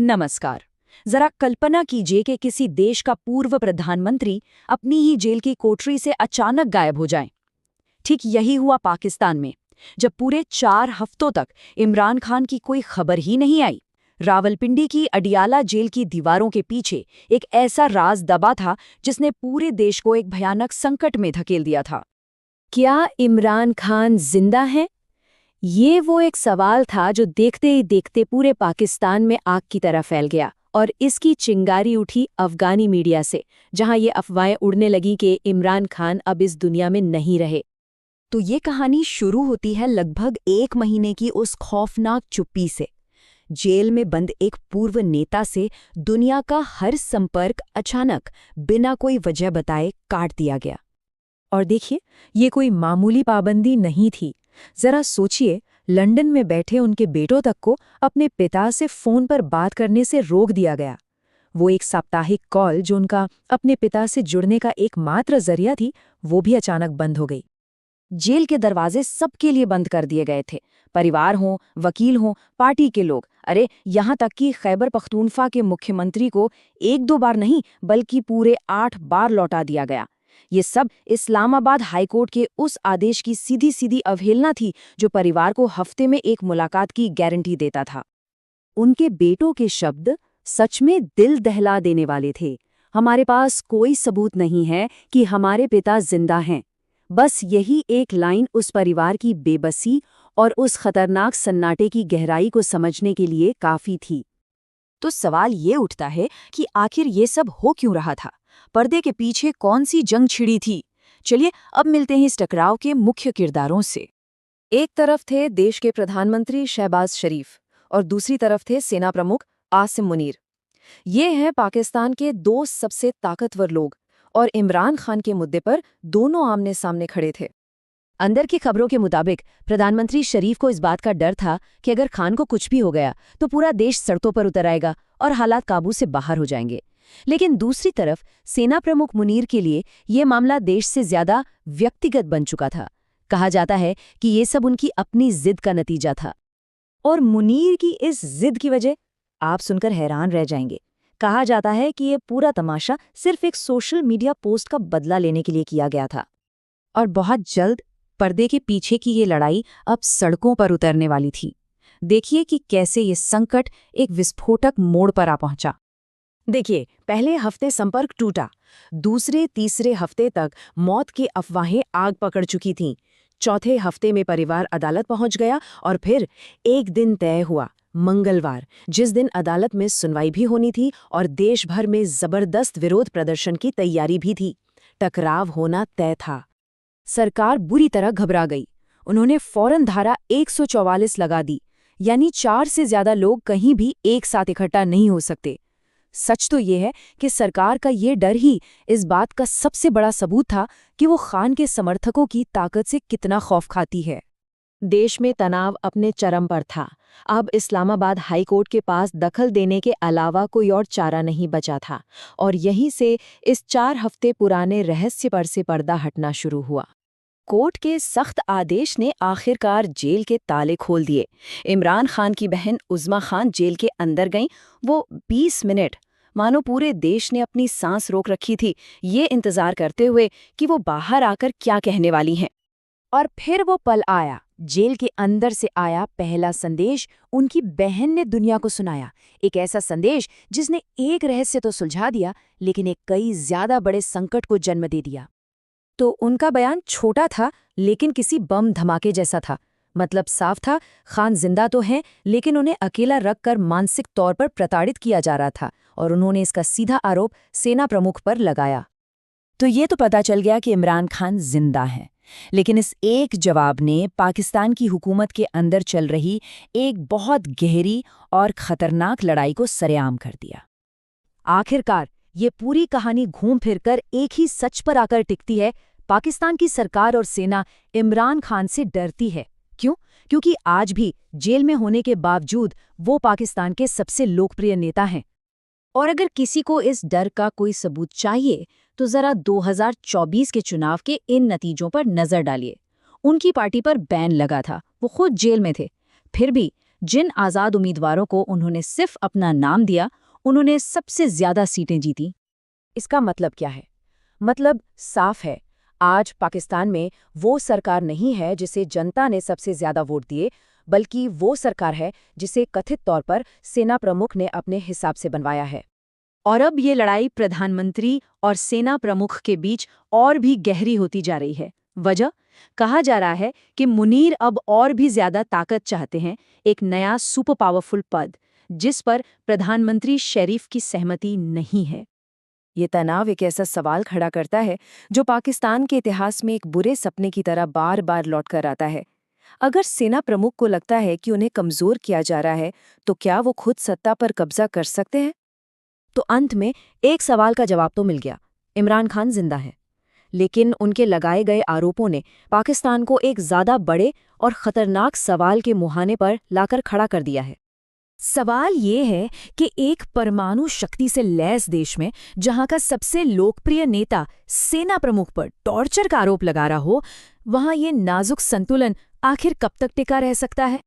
नमस्कार। जरा कल्पना कीजिए कि किसी देश का पूर्व प्रधानमंत्री अपनी ही जेल की कोठरी से अचानक गायब हो जाए। ठीक यही हुआ पाकिस्तान में, जब पूरे 4 हफ्तों तक इमरान खान की कोई खबर ही नहीं आई। रावलपिंडी की अडियाला जेल की दीवारों के पीछे एक ऐसा राज दबा था जिसने पूरे देश को एक भयानक संकट में धकेल दिया था। क्या इमरान खान जिंदा हैं? ये वो एक सवाल था जो देखते ही देखते पूरे पाकिस्तान में आग की तरह फैल गया और इसकी चिंगारी उठी अफगानी मीडिया से, जहां ये अफवाहें उड़ने लगी कि इमरान खान अब इस दुनिया में नहीं रहे। तो ये कहानी शुरू होती है लगभग 1 महीने की उस खौफनाक चुप्पी से। जेल में बंद एक पूर्व नेता से दुनिया का हर संपर्क अचानक बिना कोई वजह बताए काट दिया गया। और देखिए, ये कोई मामूली पाबंदी नहीं थी। जरा सोचिए, लंदन में बैठे उनके बेटों तक को अपने पिता से फोन पर बात करने से रोक दिया गया। वो एक साप्ताहिक कॉल जो उनका अपने पिता से जुड़ने का एकमात्र जरिया थी, वो भी अचानक बंद हो गई। जेल के दरवाजे सबके लिए बंद कर दिए गए थे। परिवार हों, वकील हों, पार्टी के लोग, अरे यहाँ तक कि खैबर पख्तूनख्वा के मुख्यमंत्री को 1-2 बार नहीं बल्कि पूरे 8 बार लौटा दिया गया। ये सब इस्लामाबाद हाईकोर्ट के उस आदेश की सीधी सीधी अवहेलना थी जो परिवार को हफ्ते में एक मुलाकात की गारंटी देता था। उनके बेटों के शब्द सच में दिल दहला देने वाले थे। हमारे पास कोई सबूत नहीं है कि हमारे पिता जिंदा हैं। बस यही एक लाइन उस परिवार की बेबसी और उस खतरनाक सन्नाटे की गहराई को समझने के लिए काफी थी। तो सवाल ये उठता है कि आखिर ये सब हो क्यों रहा था? पर्दे के पीछे कौन सी जंग छिड़ी थी? चलिए अब मिलते हैं इस टकराव के मुख्य किरदारों से। एक तरफ थे देश के प्रधानमंत्री शहबाज शरीफ और दूसरी तरफ थे सेना प्रमुख आसिम मुनीर। ये हैं पाकिस्तान के 2 सबसे ताकतवर लोग और इमरान खान के मुद्दे पर दोनों आमने सामने खड़े थे। अंदर की खबरों के मुताबिक प्रधानमंत्री शरीफ को इस बात का डर था कि अगर खान को कुछ भी हो गया तो पूरा देश सड़कों पर उतर आएगा और हालात काबू से बाहर हो जाएंगे। लेकिन दूसरी तरफ सेना प्रमुख मुनीर के लिए ये मामला देश से ज्यादा व्यक्तिगत बन चुका था। कहा जाता है कि ये सब उनकी अपनी जिद का नतीजा था। और मुनीर की इस जिद की वजह आप सुनकर हैरान रह जाएंगे। कहा जाता है कि ये पूरा तमाशा सिर्फ एक सोशल मीडिया पोस्ट का बदला लेने के लिए किया गया था। और बहुत जल्द पर्दे के पीछे की ये लड़ाई अब सड़कों पर उतरने वाली थी। देखिए कि कैसे ये संकट एक विस्फोटक मोड़ पर आ पहुंचा। देखिए, पहले हफ्ते संपर्क टूटा। दूसरे तीसरे हफ्ते तक मौत की अफवाहें आग पकड़ चुकी थीं। चौथे हफ्ते में परिवार अदालत पहुंच गया और फिर एक दिन तय हुआ, मंगलवार, जिस दिन अदालत में सुनवाई भी होनी थी और देश भर में जबरदस्त विरोध प्रदर्शन की तैयारी भी थी। टकराव होना तय था। सरकार बुरी तरह घबरा गई। उन्होंने फौरन धारा 144 लगा दी, यानी 4 से ज्यादा लोग कहीं भी एक साथ इकट्ठा नहीं हो सकते। सच तो ये है कि सरकार का ये डर ही इस बात का सबसे बड़ा सबूत था कि वो खान के समर्थकों की ताकत से कितना खौफ खाती है। देश में तनाव अपने चरम पर था। अब इस्लामाबाद हाईकोर्ट के पास दखल देने के अलावा कोई और चारा नहीं बचा था और यहीं से इस 4 हफ्ते पुराने रहस्य पर से पर्दा हटना शुरू हुआ। कोर्ट के सख्त आदेश ने आखिरकार जेल के ताले खोल दिए। इमरान खान की बहन उज़्मा खान जेल के अंदर गईं। वो 20 मिनट, मानो पूरे देश ने अपनी सांस रोक रखी थी, ये इंतजार करते हुए कि वो बाहर आकर क्या कहने वाली हैं। और फिर वो पल आया। जेल के अंदर से आया पहला संदेश उनकी बहन ने दुनिया को सुनाया। एक ऐसा संदेश जिसने एक रहस्य तो सुलझा दिया, लेकिन एक कई ज्यादा बड़े संकट को जन्म दे दिया। तो उनका बयान छोटा था, लेकिन किसी बम धमाके जैसा था। मतलब साफ था, खान जिंदा तो हैं, लेकिन उन्हें अकेला रखकर मानसिक तौर पर प्रताड़ित किया जा रहा था और उन्होंने इसका सीधा आरोप सेना प्रमुख पर लगाया। तो ये तो पता चल गया कि इमरान खान जिंदा हैं, लेकिन इस एक जवाब ने पाकिस्तान की हुकूमत के अंदर चल रही एक बहुत गहरी और खतरनाक लड़ाई को सरेआम कर दिया। आखिरकार ये पूरी कहानी घूम फिरकर एक ही सच पर आकर टिकती है। पाकिस्तान की सरकार और सेना इमरान खान से डरती है। क्यों? क्योंकि आज भी जेल में होने के बावजूद वो पाकिस्तान के सबसे लोकप्रिय नेता हैं। और अगर किसी को इस डर का कोई सबूत चाहिए तो जरा 2024 के चुनाव के इन नतीजों पर नजर डालिए। उनकी पार्टी पर बैन लगा था, वो खुद जेल में थे, फिर भी जिन आज़ाद उम्मीदवारों को उन्होंने सिर्फ अपना नाम दिया, उन्होंने सबसे ज्यादा सीटें जीती। इसका मतलब क्या है? मतलब साफ है, आज पाकिस्तान में वो सरकार नहीं है जिसे जनता ने सबसे ज्यादा वोट दिए, बल्कि वो सरकार है जिसे कथित तौर पर सेना प्रमुख ने अपने हिसाब से बनवाया है। और अब ये लड़ाई प्रधानमंत्री और सेना प्रमुख के बीच और भी गहरी होती जा रही है। वजह? कहा जा रहा है कि मुनीर अब और भी ज्यादा ताकत चाहते हैं, एक नया सुपर पावरफुल पद, जिस पर प्रधानमंत्री शरीफ की सहमति नहीं है। ये तनाव एक ऐसा सवाल खड़ा करता है जो पाकिस्तान के इतिहास में एक बुरे सपने की तरह बार बार लौट कर आता है। अगर सेना प्रमुख को लगता है कि उन्हें कमजोर किया जा रहा है, तो क्या वो खुद सत्ता पर कब्जा कर सकते हैं? तो अंत में एक सवाल का जवाब तो मिल गया, इमरान खान जिंदा है। लेकिन उनके लगाए गए आरोपों ने पाकिस्तान को एक ज्यादा बड़े और खतरनाक सवाल के मुहाने पर लाकर खड़ा कर दिया है। सवाल ये है कि एक परमाणु शक्ति से लैस देश में जहां का सबसे लोकप्रिय नेता सेना प्रमुख पर टॉर्चर का आरोप लगा रहा हो, वहां ये नाजुक संतुलन आखिर कब तक टिका रह सकता है?